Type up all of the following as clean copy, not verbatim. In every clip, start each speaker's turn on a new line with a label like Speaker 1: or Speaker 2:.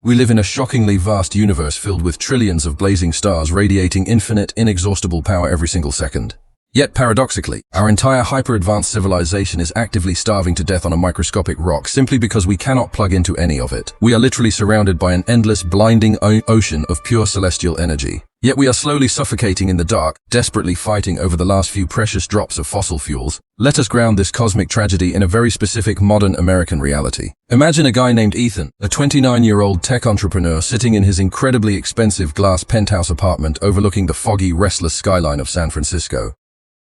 Speaker 1: We live in a shockingly vast universe filled with trillions of blazing stars radiating infinite, inexhaustible power every single second. Yet paradoxically, our entire hyper-advanced civilization is actively starving to death on a microscopic rock simply because we cannot plug into any of it. We are literally surrounded by an endless, blinding ocean of pure celestial energy. Yet we are slowly suffocating in the dark, desperately fighting over the last few precious drops of fossil fuels. Let us ground this cosmic tragedy in a very specific modern American reality. Imagine a guy named Ethan, a 29-year-old tech entrepreneur sitting in his incredibly expensive glass penthouse apartment overlooking the foggy, restless skyline of San Francisco.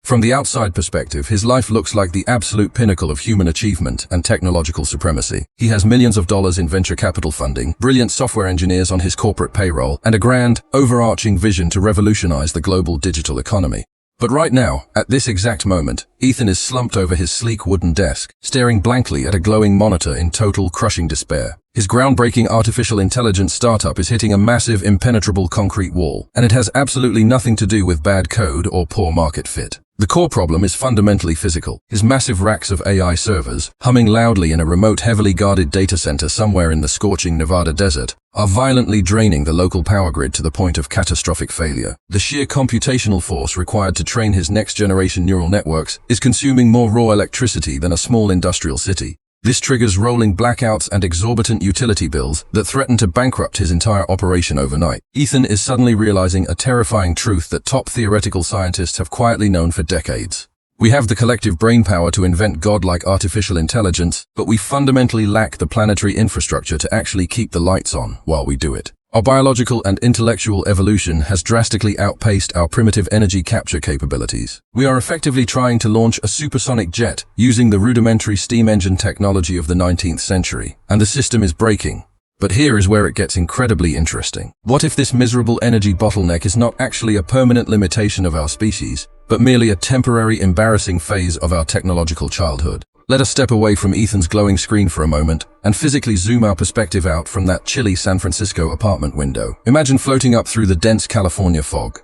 Speaker 1: From the outside perspective, his life looks like the absolute pinnacle of human achievement and technological supremacy. He has millions of dollars in venture capital funding, brilliant software engineers on his corporate payroll, and a grand, overarching vision to revolutionize the global digital economy. But right now, at this exact moment, Ethan is slumped over his sleek wooden desk, staring blankly at a glowing monitor in total, crushing despair. His groundbreaking artificial intelligence startup is hitting a massive, impenetrable concrete wall, and it has absolutely nothing to do with bad code or poor market fit. The core problem is fundamentally physical. His massive racks of AI servers, humming loudly in a remote, heavily guarded data center somewhere in the scorching Nevada desert, are violently draining the local power grid to the point of catastrophic failure. The sheer computational force required to train his next-generation neural networks is consuming more raw electricity than a small industrial city. This triggers rolling blackouts and exorbitant utility bills that threaten to bankrupt his entire operation overnight. Ethan is suddenly realizing a terrifying truth that top theoretical scientists have quietly known for decades. We have the collective brainpower to invent godlike artificial intelligence, but we fundamentally lack the planetary infrastructure to actually keep the lights on while we do it. Our biological and intellectual evolution has drastically outpaced our primitive energy capture capabilities. We are effectively trying to launch a supersonic jet using the rudimentary steam engine technology of the 19th century, and the system is breaking. But here is where it gets incredibly interesting. What if this miserable energy bottleneck is not actually a permanent limitation of our species, but merely a temporary, embarrassing phase of our technological childhood? Let us step away from Ethan's glowing screen for a moment and physically zoom our perspective out from that chilly San Francisco apartment window. Imagine floating up through the dense California fog,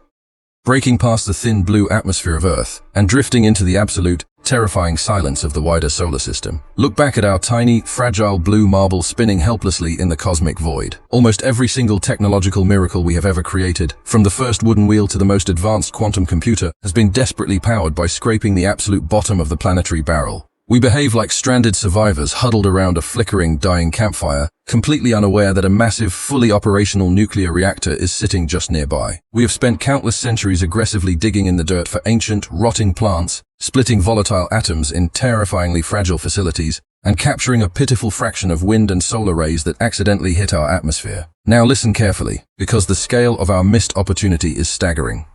Speaker 1: breaking past the thin blue atmosphere of Earth and drifting into the absolute, terrifying silence of the wider solar system. Look back at our tiny, fragile blue marble spinning helplessly in the cosmic void. Almost every single technological miracle we have ever created, from the first wooden wheel to the most advanced quantum computer, has been desperately powered by scraping the absolute bottom of the planetary barrel. We behave like stranded survivors huddled around a flickering, dying campfire, completely unaware that a massive, fully operational nuclear reactor is sitting just nearby. We have spent countless centuries aggressively digging in the dirt for ancient, rotting plants, splitting volatile atoms in terrifyingly fragile facilities, and capturing a pitiful fraction of wind and solar rays that accidentally hit our atmosphere. Now listen carefully, because the scale of our missed opportunity is staggering.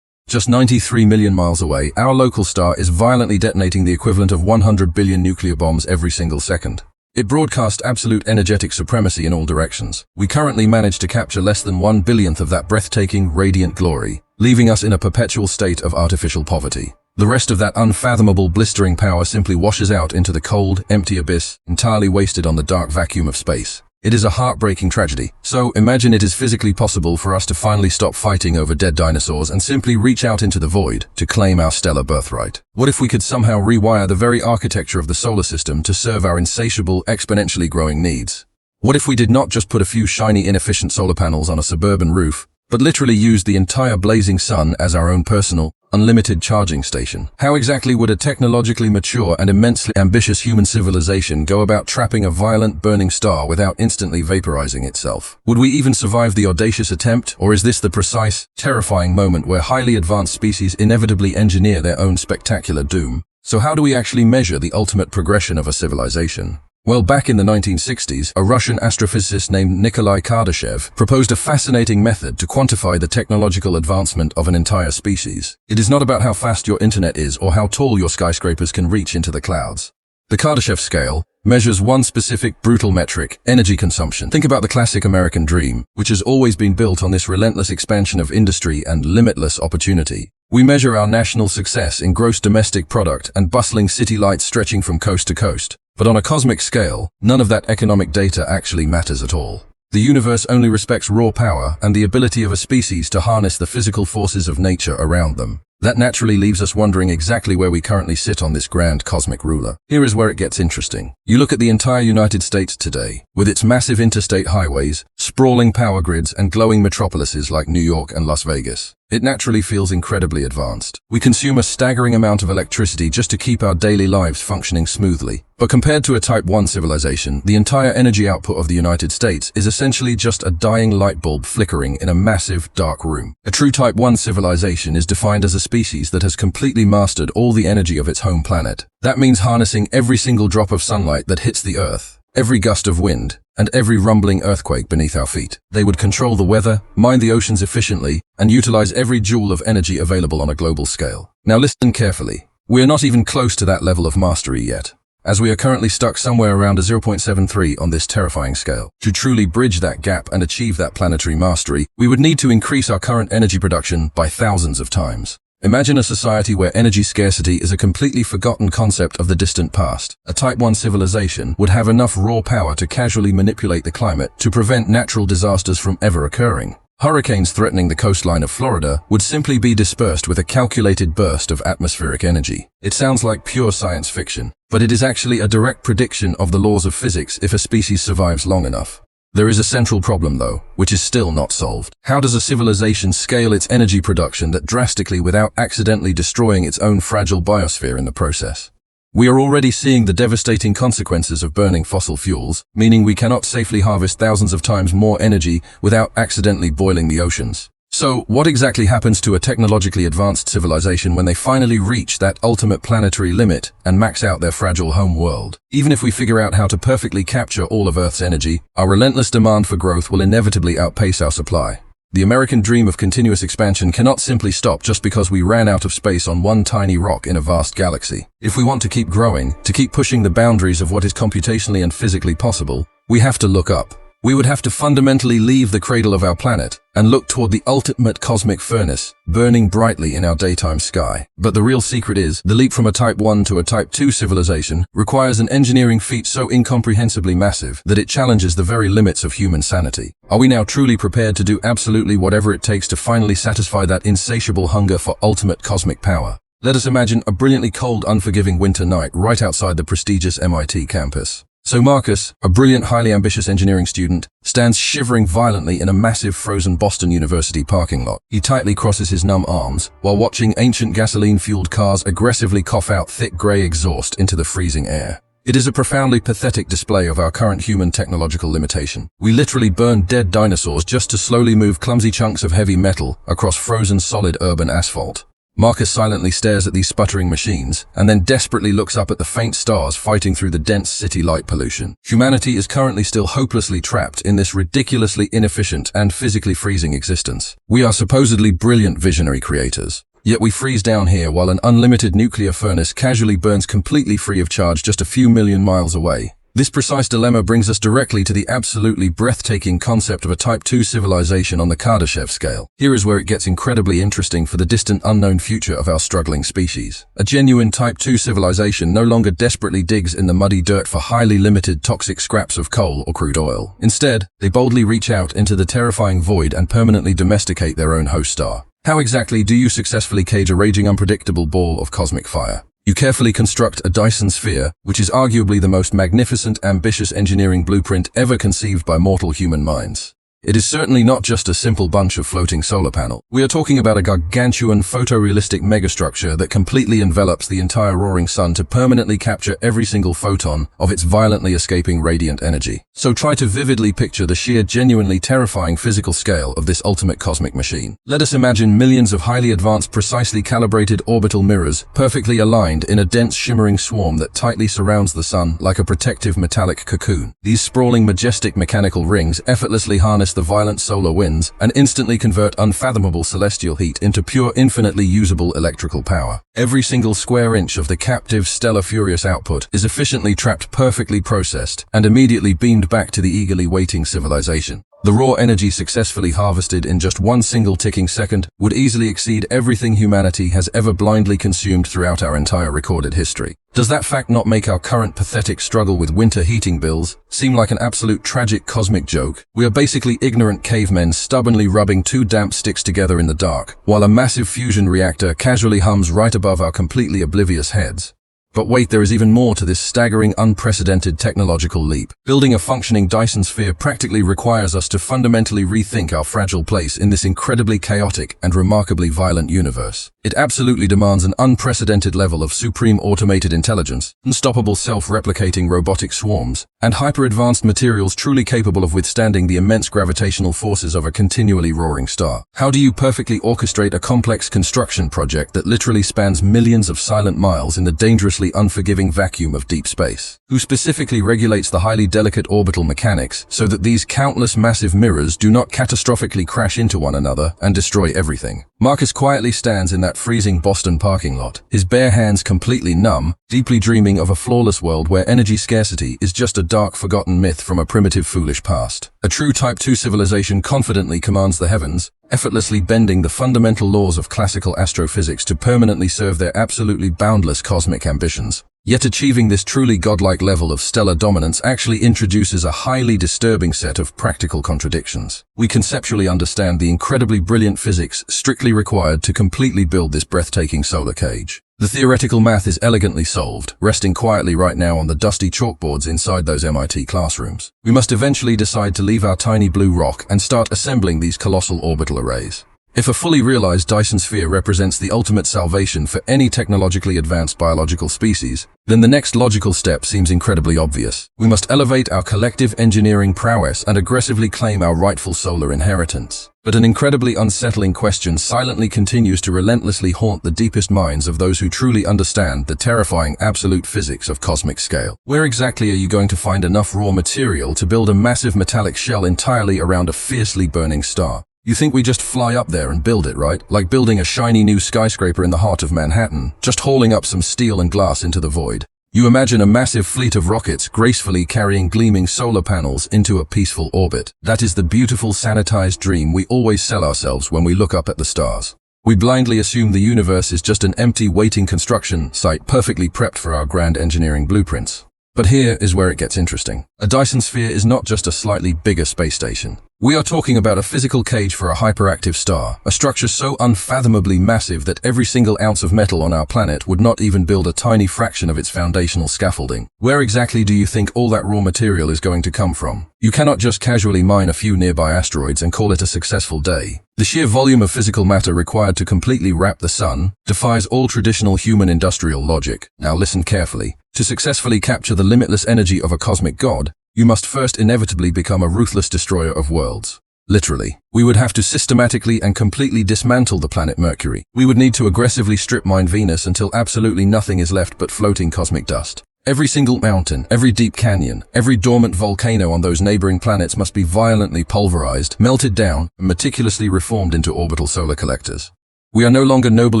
Speaker 1: Just 93 million miles away, our local star is violently detonating the equivalent of 100 billion nuclear bombs every single second. It broadcasts absolute energetic supremacy in all directions. We currently manage to capture less than 1/1000th of that breathtaking, radiant glory, leaving us in a perpetual state of artificial poverty. The rest of that unfathomable, blistering power simply washes out into the cold, empty abyss, entirely wasted on the dark vacuum of space. It is a heartbreaking tragedy. So imagine it is physically possible for us to finally stop fighting over dead dinosaurs and simply reach out into the void to claim our stellar birthright. What if we could somehow rewire the very architecture of the solar system to serve our insatiable, exponentially growing needs? What if we did not just put a few shiny, inefficient solar panels on a suburban roof, but literally used the entire blazing sun as our own personal, unlimited charging station? How exactly would a technologically mature and immensely ambitious human civilization go about trapping a violent, burning star without instantly vaporizing itself? Would we even survive the audacious attempt, or is this the precise, terrifying moment where highly advanced species inevitably engineer their own spectacular doom? So how do we actually measure the ultimate progression of a civilization? Well, back in the 1960s, a Russian astrophysicist named Nikolai Kardashev proposed a fascinating method to quantify the technological advancement of an entire species. It is not about how fast your internet is or how tall your skyscrapers can reach into the clouds. The Kardashev Scale measures one specific brutal metric: energy consumption. Think about the classic American dream, which has always been built on this relentless expansion of industry and limitless opportunity. We measure our national success in gross domestic product and bustling city lights stretching from coast to coast. But on a cosmic scale, none of that economic data actually matters at all. The universe only respects raw power and the ability of a species to harness the physical forces of nature around them. That naturally leaves us wondering exactly where we currently sit on this grand cosmic ruler. Here is where it gets interesting. You look at the entire United States today, with its massive interstate highways, sprawling power grids, and glowing metropolises like New York and Las Vegas. It naturally feels incredibly advanced. We consume a staggering amount of electricity just to keep our daily lives functioning smoothly. But compared to a Type 1 civilization, the entire energy output of the United States is essentially just a dying light bulb flickering in a massive, dark room. A true Type 1 civilization is defined as a species that has completely mastered all the energy of its home planet. That means harnessing every single drop of sunlight that hits the Earth, every gust of wind, and every rumbling earthquake beneath our feet. They would control the weather, mine the oceans efficiently, and utilize every joule of energy available on a global scale. Now listen carefully. We are not even close to that level of mastery yet, as we are currently stuck somewhere around a 0.73 on this terrifying scale. To truly bridge that gap and achieve that planetary mastery, we would need to increase our current energy production by thousands of times. Imagine a society where energy scarcity is a completely forgotten concept of the distant past. A Type 1 civilization would have enough raw power to casually manipulate the climate to prevent natural disasters from ever occurring. Hurricanes threatening the coastline of Florida would simply be dispersed with a calculated burst of atmospheric energy. It sounds like pure science fiction, but it is actually a direct prediction of the laws of physics if a species survives long enough. There is a central problem, though, which is still not solved. How does a civilization scale its energy production that drastically without accidentally destroying its own fragile biosphere in the process? We are already seeing the devastating consequences of burning fossil fuels, meaning we cannot safely harvest thousands of times more energy without accidentally boiling the oceans. So, what exactly happens to a technologically advanced civilization when they finally reach that ultimate planetary limit and max out their fragile home world? Even if we figure out how to perfectly capture all of Earth's energy, our relentless demand for growth will inevitably outpace our supply. The American dream of continuous expansion cannot simply stop just because we ran out of space on one tiny rock in a vast galaxy. If we want to keep growing, to keep pushing the boundaries of what is computationally and physically possible, we have to look up. We would have to fundamentally leave the cradle of our planet and look toward the ultimate cosmic furnace, burning brightly in our daytime sky. But the real secret is, the leap from a Type 1 to a Type 2 civilization requires an engineering feat so incomprehensibly massive that it challenges the very limits of human sanity. Are we now truly prepared to do absolutely whatever it takes to finally satisfy that insatiable hunger for ultimate cosmic power? Let us imagine a brilliantly cold, unforgiving winter night right outside the prestigious MIT campus. So Marcus, a brilliant, highly ambitious engineering student, stands shivering violently in a massive frozen Boston University parking lot. He tightly crosses his numb arms while watching ancient gasoline-fueled cars aggressively cough out thick gray exhaust into the freezing air. It is a profoundly pathetic display of our current human technological limitation. We literally burn dead dinosaurs just to slowly move clumsy chunks of heavy metal across frozen solid urban asphalt. Marcus silently stares at these sputtering machines and then desperately looks up at the faint stars fighting through the dense city light pollution. Humanity is currently still hopelessly trapped in this ridiculously inefficient and physically freezing existence. We are supposedly brilliant visionary creators, yet we freeze down here while an unlimited nuclear furnace casually burns completely free of charge just a few million miles away. This precise dilemma brings us directly to the absolutely breathtaking concept of a Type 2 civilization on the Kardashev scale. Here is where it gets incredibly interesting for the distant unknown future of our struggling species. A genuine Type 2 civilization no longer desperately digs in the muddy dirt for highly limited toxic scraps of coal or crude oil. Instead, they boldly reach out into the terrifying void and permanently domesticate their own host star. How exactly do you successfully cage a raging unpredictable ball of cosmic fire? You carefully construct a Dyson Sphere, which is arguably the most magnificent, ambitious engineering blueprint ever conceived by mortal human minds. It is certainly not just a simple bunch of floating solar panels. We are talking about a gargantuan photorealistic megastructure that completely envelops the entire roaring sun to permanently capture every single photon of its violently escaping radiant energy. So try to vividly picture the sheer, genuinely terrifying physical scale of this ultimate cosmic machine. Let us imagine millions of highly advanced, precisely calibrated orbital mirrors, perfectly aligned in a dense, shimmering swarm that tightly surrounds the sun like a protective metallic cocoon. These sprawling, majestic mechanical rings effortlessly harness the violent solar winds and instantly convert unfathomable celestial heat into pure, infinitely usable electrical power. Every single square inch of the captive stellar furious output is efficiently trapped, perfectly processed, and immediately beamed back to the eagerly waiting civilization. The raw energy successfully harvested in just one single ticking second would easily exceed everything humanity has ever blindly consumed throughout our entire recorded history. Does that fact not make our current pathetic struggle with winter heating bills seem like an absolute tragic cosmic joke? We are basically ignorant cavemen stubbornly rubbing two damp sticks together in the dark, while a massive fusion reactor casually hums right above our completely oblivious heads. But wait, there is even more to this staggering, unprecedented technological leap. Building a functioning Dyson Sphere practically requires us to fundamentally rethink our fragile place in this incredibly chaotic and remarkably violent universe. It absolutely demands an unprecedented level of supreme automated intelligence, unstoppable self-replicating robotic swarms, and hyper-advanced materials truly capable of withstanding the immense gravitational forces of a continually roaring star. How do you perfectly orchestrate a complex construction project that literally spans millions of silent miles in the dangerously unforgiving vacuum of deep space? Who specifically regulates the highly delicate orbital mechanics so that these countless massive mirrors do not catastrophically crash into one another and destroy everything? Marcus quietly stands in that freezing Boston parking lot, his bare hands completely numb, deeply dreaming of a flawless world where energy scarcity is just a dark, forgotten myth from a primitive, foolish past. A true Type 2 civilization confidently commands the heavens, effortlessly bending the fundamental laws of classical astrophysics to permanently serve their absolutely boundless cosmic ambitions. Yet achieving this truly godlike level of stellar dominance actually introduces a highly disturbing set of practical contradictions. We conceptually understand the incredibly brilliant physics strictly required to completely build this breathtaking solar cage. The theoretical math is elegantly solved, resting quietly right now on the dusty chalkboards inside those MIT classrooms. We must eventually decide to leave our tiny blue rock and start assembling these colossal orbital arrays. If a fully realized Dyson Sphere represents the ultimate salvation for any technologically advanced biological species, then the next logical step seems incredibly obvious. We must elevate our collective engineering prowess and aggressively claim our rightful solar inheritance. But an incredibly unsettling question silently continues to relentlessly haunt the deepest minds of those who truly understand the terrifying absolute physics of cosmic scale. Where exactly are you going to find enough raw material to build a massive metallic shell entirely around a fiercely burning star? You think we just fly up there and build it, right? Like building a shiny new skyscraper in the heart of Manhattan, just hauling up some steel and glass into the void. You imagine a massive fleet of rockets gracefully carrying gleaming solar panels into a peaceful orbit. That is the beautiful sanitized dream we always sell ourselves when we look up at the stars. We blindly assume the universe is just an empty waiting construction site perfectly prepped for our grand engineering blueprints. But here is where it gets interesting. A Dyson Sphere is not just a slightly bigger space station. We are talking about a physical cage for a hyperactive star, a structure so unfathomably massive that every single ounce of metal on our planet would not even build a tiny fraction of its foundational scaffolding. Where exactly do you think all that raw material is going to come from? You cannot just casually mine a few nearby asteroids and call it a successful day. The sheer volume of physical matter required to completely wrap the sun defies all traditional human industrial logic. Now listen carefully. To successfully capture the limitless energy of a cosmic god, you must first inevitably become a ruthless destroyer of worlds. Literally. We would have to systematically and completely dismantle the planet Mercury. We would need to aggressively strip mine Venus until absolutely nothing is left but floating cosmic dust. Every single mountain, every deep canyon, every dormant volcano on those neighboring planets must be violently pulverized, melted down, and meticulously reformed into orbital solar collectors. We are no longer noble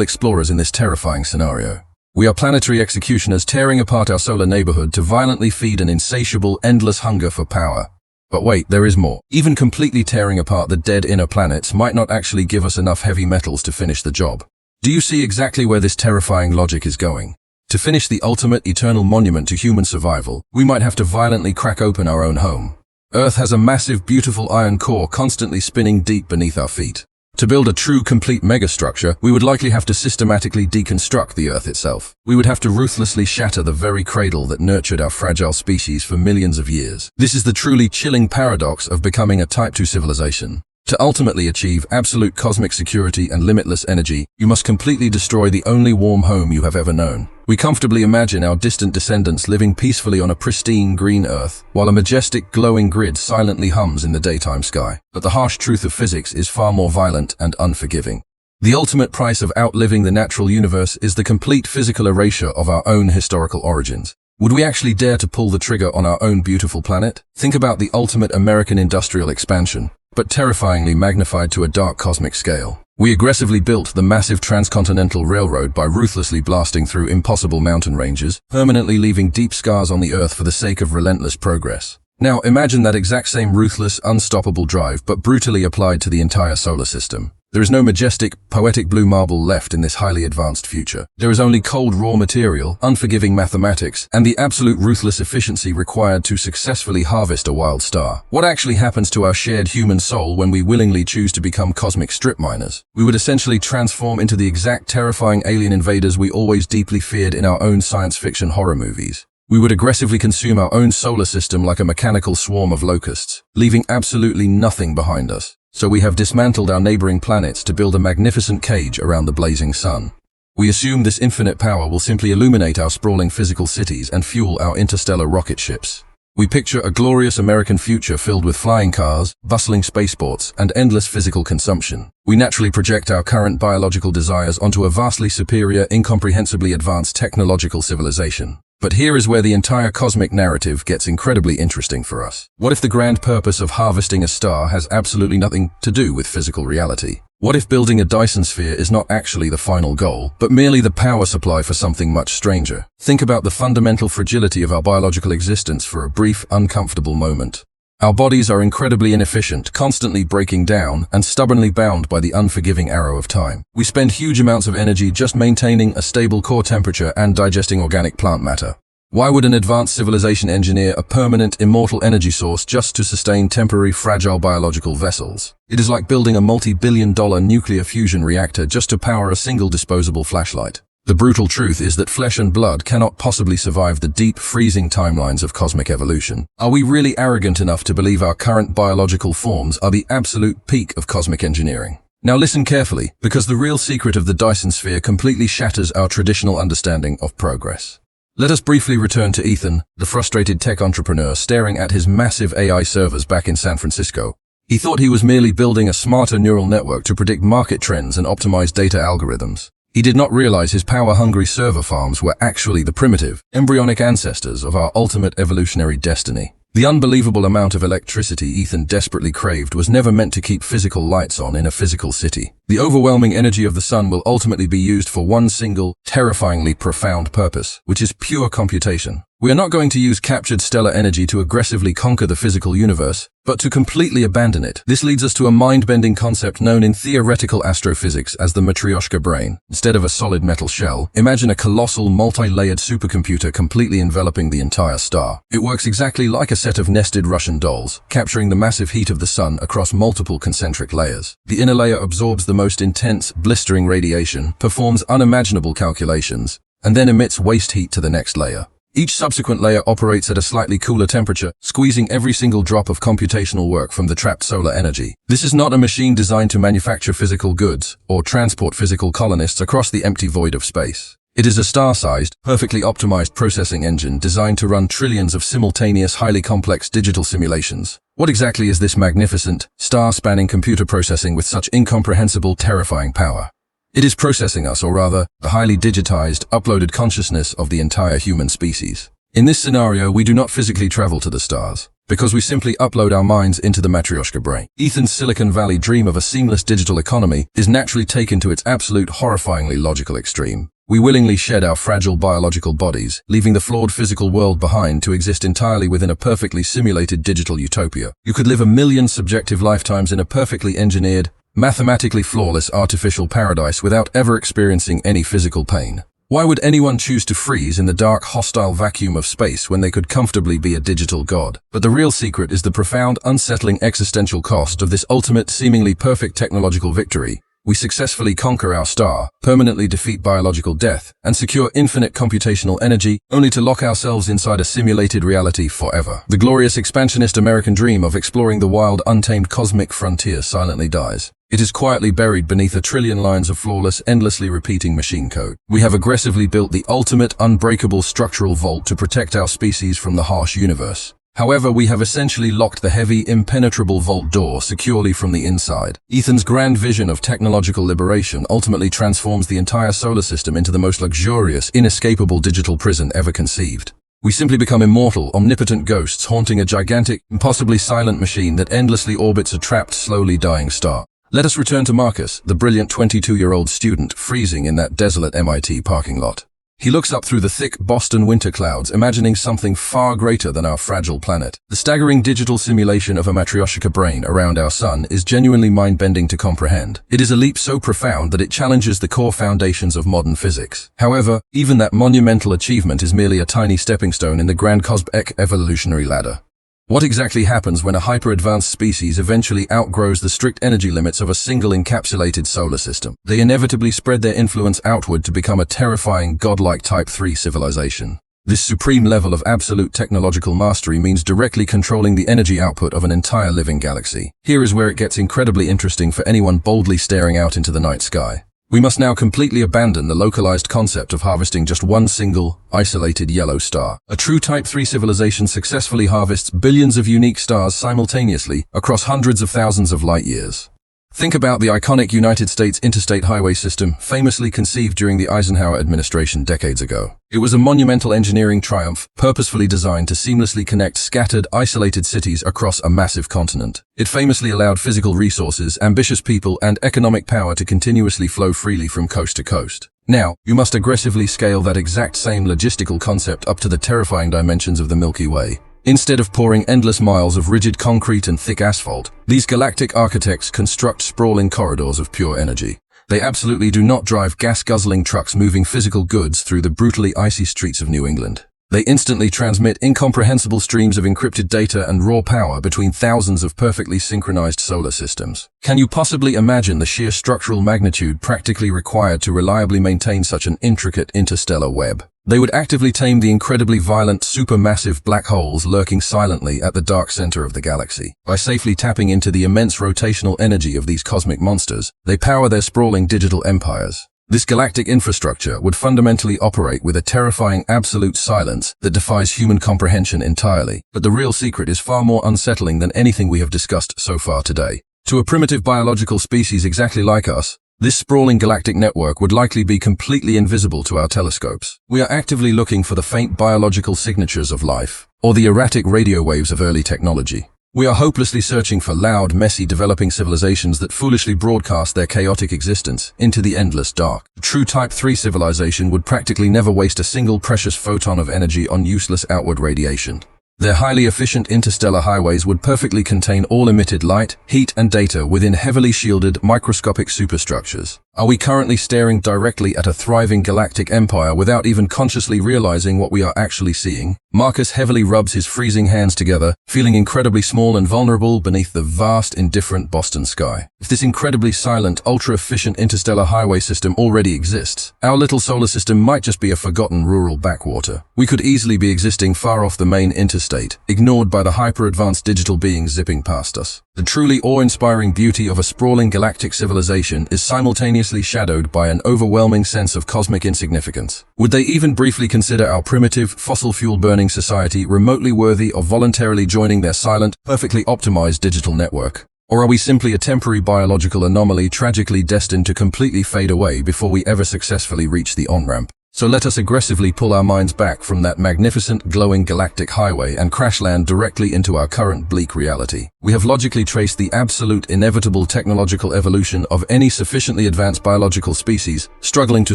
Speaker 1: explorers in this terrifying scenario. We are planetary executioners tearing apart our solar neighborhood to violently feed an insatiable, endless hunger for power. But wait, there is more. Even completely tearing apart the dead inner planets might not actually give us enough heavy metals to finish the job. Do you see exactly where this terrifying logic is going? To finish the ultimate eternal monument to human survival, we might have to violently crack open our own home. Earth has a massive, beautiful iron core constantly spinning deep beneath our feet. To build a true, complete megastructure, we would likely have to systematically deconstruct the Earth itself. We would have to ruthlessly shatter the very cradle that nurtured our fragile species for millions of years. This is the truly chilling paradox of becoming a Type 2 civilization. To ultimately achieve absolute cosmic security and limitless energy, you must completely destroy the only warm home you have ever known. We comfortably imagine our distant descendants living peacefully on a pristine green Earth, while a majestic glowing grid silently hums in the daytime sky. But the harsh truth of physics is far more violent and unforgiving. The ultimate price of outliving the natural universe is the complete physical erasure of our own historical origins. Would we actually dare to pull the trigger on our own beautiful planet? Think about the ultimate American industrial expansion, but terrifyingly magnified to a dark cosmic scale. We aggressively built the massive transcontinental railroad by ruthlessly blasting through impossible mountain ranges, permanently leaving deep scars on the Earth for the sake of relentless progress. Now imagine that exact same ruthless, unstoppable drive, but brutally applied to the entire solar system. There is no majestic, poetic blue marble left in this highly advanced future. There is only cold raw material, unforgiving mathematics, and the absolute ruthless efficiency required to successfully harvest a wild star. What actually happens to our shared human soul when we willingly choose to become cosmic strip miners? We would essentially transform into the exact terrifying alien invaders we always deeply feared in our own science fiction horror movies. We would aggressively consume our own solar system like a mechanical swarm of locusts, leaving absolutely nothing behind us. So we have dismantled our neighboring planets to build a magnificent cage around the blazing sun. We assume this infinite power will simply illuminate our sprawling physical cities and fuel our interstellar rocket ships. We picture a glorious American future filled with flying cars, bustling spaceports, and endless physical consumption. We naturally project our current biological desires onto a vastly superior, incomprehensibly advanced technological civilization. But here is where the entire cosmic narrative gets incredibly interesting for us. What if the grand purpose of harvesting a star has absolutely nothing to do with physical reality? What if building a Dyson Sphere is not actually the final goal, but merely the power supply for something much stranger? Think about the fundamental fragility of our biological existence for a brief, uncomfortable moment. Our bodies are incredibly inefficient, constantly breaking down, and stubbornly bound by the unforgiving arrow of time. We spend huge amounts of energy just maintaining a stable core temperature and digesting organic plant matter. Why would an advanced civilization engineer a permanent, immortal energy source just to sustain temporary, fragile biological vessels? It is like building a multi-billion-dollar nuclear fusion reactor just to power a single disposable flashlight. The brutal truth is that flesh and blood cannot possibly survive the deep, freezing timelines of cosmic evolution. Are we really arrogant enough to believe our current biological forms are the absolute peak of cosmic engineering? Now listen carefully, because the real secret of the Dyson Sphere completely shatters our traditional understanding of progress. Let us briefly return to Ethan, the frustrated tech entrepreneur staring at his massive AI servers back in San Francisco. He thought he was merely building a smarter neural network to predict market trends and optimize data algorithms. He did not realize his power-hungry server farms were actually the primitive, embryonic ancestors of our ultimate evolutionary destiny. The unbelievable amount of electricity Ethan desperately craved was never meant to keep physical lights on in a physical city. The overwhelming energy of the sun will ultimately be used for one single, terrifyingly profound purpose, which is pure computation. We are not going to use captured stellar energy to aggressively conquer the physical universe, but to completely abandon it. This leads us to a mind-bending concept known in theoretical astrophysics as the Matrioshka Brain. Instead of a solid metal shell, imagine a colossal, multi-layered supercomputer completely enveloping the entire star. It works exactly like a set of nested Russian dolls, capturing the massive heat of the sun across multiple concentric layers. The inner layer absorbs the most intense, blistering radiation, performs unimaginable calculations, and then emits waste heat to the next layer. Each subsequent layer operates at a slightly cooler temperature, squeezing every single drop of computational work from the trapped solar energy. This is not a machine designed to manufacture physical goods or transport physical colonists across the empty void of space. It is a star-sized, perfectly optimized processing engine designed to run trillions of simultaneous, highly complex digital simulations. What exactly is this magnificent, star-spanning computer processing with such incomprehensible, terrifying power? It is processing us, or rather, the highly digitized, uploaded consciousness of the entire human species. In this scenario, we do not physically travel to the stars, because we simply upload our minds into the Matrioshka Brain. Ethan's Silicon Valley dream of a seamless digital economy is naturally taken to its absolute horrifyingly logical extreme. We willingly shed our fragile biological bodies, leaving the flawed physical world behind to exist entirely within a perfectly simulated digital utopia. You could live a million subjective lifetimes in a perfectly engineered, mathematically flawless artificial paradise without ever experiencing any physical pain. Why would anyone choose to freeze in the dark, hostile vacuum of space when they could comfortably be a digital god? But the real secret is the profound, unsettling existential cost of this ultimate, seemingly perfect technological victory. We successfully conquer our star, permanently defeat biological death, and secure infinite computational energy, only to lock ourselves inside a simulated reality forever. The glorious expansionist American dream of exploring the wild, untamed cosmic frontier silently dies. It is quietly buried beneath a trillion lines of flawless, endlessly repeating machine code. We have aggressively built the ultimate, unbreakable structural vault to protect our species from the harsh universe. However, we have essentially locked the heavy, impenetrable vault door securely from the inside. Ethan's grand vision of technological liberation ultimately transforms the entire solar system into the most luxurious, inescapable digital prison ever conceived. We simply become immortal, omnipotent ghosts haunting a gigantic, impossibly silent machine that endlessly orbits a trapped, slowly dying star. Let us return to Marcus, the brilliant 22-year-old student freezing in that desolate MIT parking lot. He looks up through the thick Boston winter clouds, imagining something far greater than our fragile planet. The staggering digital simulation of a Matrioshka brain around our sun is genuinely mind-bending to comprehend. It is a leap so profound that it challenges the core foundations of modern physics. However, even that monumental achievement is merely a tiny stepping stone in the grand cosmic evolutionary ladder. What exactly happens when a hyper-advanced species eventually outgrows the strict energy limits of a single encapsulated solar system? They inevitably spread their influence outward to become a terrifying, godlike Type 3 civilization. This supreme level of absolute technological mastery means directly controlling the energy output of an entire living galaxy. Here is where it gets incredibly interesting for anyone boldly staring out into the night sky. We must now completely abandon the localized concept of harvesting just one single, isolated yellow star. A true Type 3 civilization successfully harvests billions of unique stars simultaneously across hundreds of thousands of light years. Think about the iconic United States interstate highway system, famously conceived during the Eisenhower administration decades ago. It was a monumental engineering triumph, purposefully designed to seamlessly connect scattered, isolated cities across a massive continent. It famously allowed physical resources, ambitious people, and economic power to continuously flow freely from coast to coast. Now, you must aggressively scale that exact same logistical concept up to the terrifying dimensions of the Milky Way. Instead of pouring endless miles of rigid concrete and thick asphalt, these galactic architects construct sprawling corridors of pure energy. They absolutely do not drive gas-guzzling trucks moving physical goods through the brutally icy streets of New England. They instantly transmit incomprehensible streams of encrypted data and raw power between thousands of perfectly synchronized solar systems. Can you possibly imagine the sheer structural magnitude practically required to reliably maintain such an intricate interstellar web? They would actively tame the incredibly violent supermassive black holes lurking silently at the dark center of the galaxy. By safely tapping into the immense rotational energy of these cosmic monsters, they power their sprawling digital empires. This galactic infrastructure would fundamentally operate with a terrifying absolute silence that defies human comprehension entirely. But the real secret is far more unsettling than anything we have discussed so far today. To a primitive biological species exactly like us, this sprawling galactic network would likely be completely invisible to our telescopes. We are actively looking for the faint biological signatures of life, or the erratic radio waves of early technology. We are hopelessly searching for loud, messy, developing civilizations that foolishly broadcast their chaotic existence into the endless dark. A true Type 3 civilization would practically never waste a single precious photon of energy on useless outward radiation. Their highly efficient interstellar highways would perfectly contain all emitted light, heat, and data within heavily shielded, microscopic superstructures. Are we currently staring directly at a thriving galactic empire without even consciously realizing what we are actually seeing? Marcus heavily rubs his freezing hands together, feeling incredibly small and vulnerable beneath the vast, indifferent Boston sky. If this incredibly silent, ultra-efficient interstellar highway system already exists, our little solar system might just be a forgotten rural backwater. We could easily be existing far off the main interstate, ignored by the hyper-advanced digital beings zipping past us. The truly awe-inspiring beauty of a sprawling galactic civilization is simultaneously shadowed by an overwhelming sense of cosmic insignificance. Would they even briefly consider our primitive, fossil fuel-burning society remotely worthy of voluntarily joining their silent, perfectly optimized digital network? Or are we simply a temporary biological anomaly tragically destined to completely fade away before we ever successfully reach the on-ramp? So let us aggressively pull our minds back from that magnificent, glowing galactic highway and crash land directly into our current bleak reality. We have logically traced the absolute inevitable technological evolution of any sufficiently advanced biological species struggling to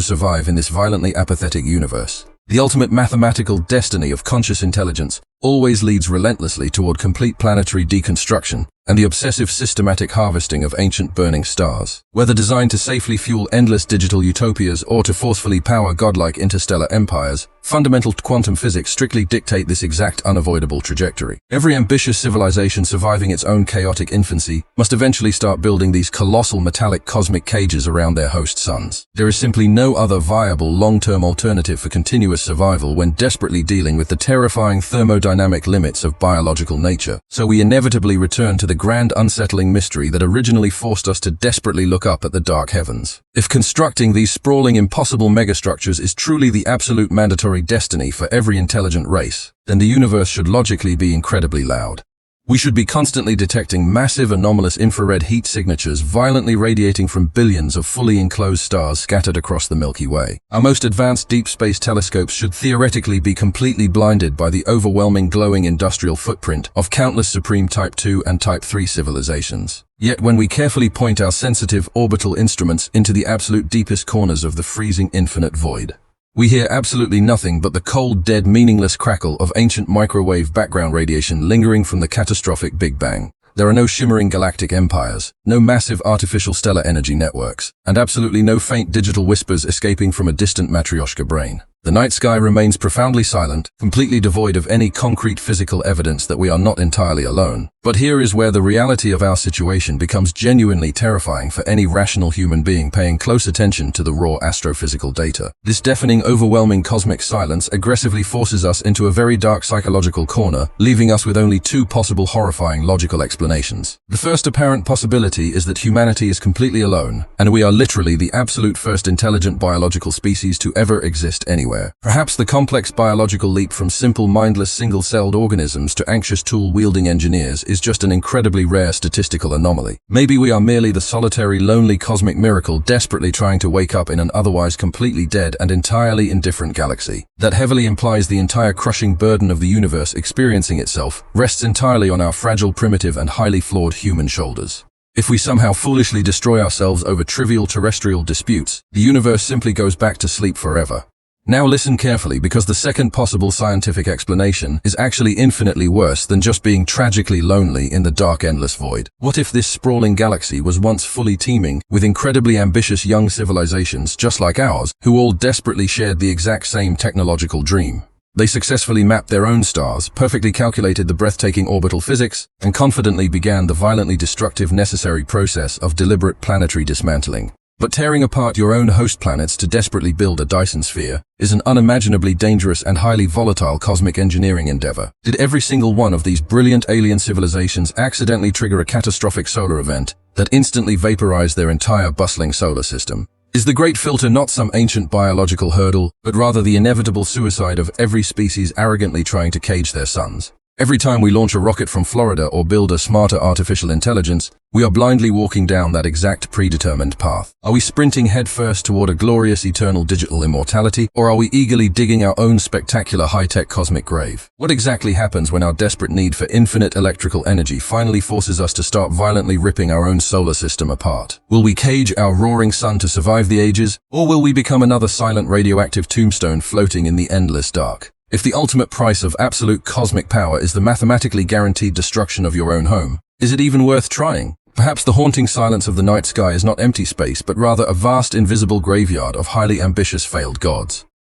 Speaker 1: survive in this violently apathetic universe. The ultimate mathematical destiny of conscious intelligence always leads relentlessly toward complete planetary deconstruction and the obsessive systematic harvesting of ancient burning stars. Whether designed to safely fuel endless digital utopias or to forcefully power godlike interstellar empires, fundamental quantum physics strictly dictate this exact unavoidable trajectory. Every ambitious civilization surviving its own chaotic infancy must eventually start building these colossal metallic cosmic cages around their host suns. There is simply no other viable long-term alternative for continuous survival when desperately dealing with the terrifying thermodynamic limits of biological nature. So we inevitably return to the grand unsettling mystery that originally forced us to desperately look up at the dark heavens. If constructing these sprawling, impossible megastructures is truly the absolute mandatory destiny for every intelligent race, then the universe should logically be incredibly loud. We should be constantly detecting massive anomalous infrared heat signatures violently radiating from billions of fully enclosed stars scattered across the Milky Way. Our most advanced deep space telescopes should theoretically be completely blinded by the overwhelming glowing industrial footprint of countless supreme Type 2 and Type 3 civilizations. Yet when we carefully point our sensitive orbital instruments into the absolute deepest corners of the freezing infinite void, We hear absolutely nothing but the cold, dead, meaningless crackle of ancient microwave background radiation lingering from the catastrophic Big Bang. There are no shimmering galactic empires, no massive artificial stellar energy networks, and absolutely no faint digital whispers escaping from a distant Matrioshka brain. The night sky remains profoundly silent, completely devoid of any concrete physical evidence that we are not entirely alone. But here is where the reality of our situation becomes genuinely terrifying for any rational human being paying close attention to the raw astrophysical data. This deafening, overwhelming cosmic silence aggressively forces us into a very dark psychological corner, leaving us with only two possible horrifying logical explanations. The first apparent possibility is that humanity is completely alone, and we are literally the absolute first intelligent biological species to ever exist anywhere. Perhaps the complex biological leap from simple, mindless, single-celled organisms to anxious tool-wielding engineers is just an incredibly rare statistical anomaly. Maybe we are merely the solitary, lonely cosmic miracle desperately trying to wake up in an otherwise completely dead and entirely indifferent galaxy. That heavily implies the entire crushing burden of the universe experiencing itself rests entirely on our fragile, primitive, and highly flawed human shoulders. If we somehow foolishly destroy ourselves over trivial terrestrial disputes, the universe simply goes back to sleep forever. Now listen carefully, because the second possible scientific explanation is actually infinitely worse than just being tragically lonely in the dark, endless void. What if this sprawling galaxy was once fully teeming with incredibly ambitious young civilizations just like ours, who all desperately shared the exact same technological dream? They successfully mapped their own stars, perfectly calculated the breathtaking orbital physics, and confidently began the violently destructive necessary process of deliberate planetary dismantling. But tearing apart your own host planets to desperately build a Dyson Sphere is an unimaginably dangerous and highly volatile cosmic engineering endeavor. Did every single one of these brilliant alien civilizations accidentally trigger a catastrophic solar event that instantly vaporized their entire bustling solar system? Is the Great Filter not some ancient biological hurdle, but rather the inevitable suicide of every species arrogantly trying to cage their suns? Every time we launch a rocket from Florida or build a smarter artificial intelligence, we are blindly walking down that exact predetermined path. Are we sprinting headfirst toward a glorious eternal digital immortality, or are we eagerly digging our own spectacular high-tech cosmic grave? What exactly happens when our desperate need for infinite electrical energy finally forces us to start violently ripping our own solar system apart? Will we cage our roaring sun to survive the ages, or will we become another silent radioactive tombstone floating in the endless dark? If the ultimate price of absolute cosmic power is the mathematically guaranteed destruction of your own home, is it even worth trying? Perhaps the haunting silence of the night sky is not empty space, but rather a vast invisible graveyard of highly ambitious failed gods.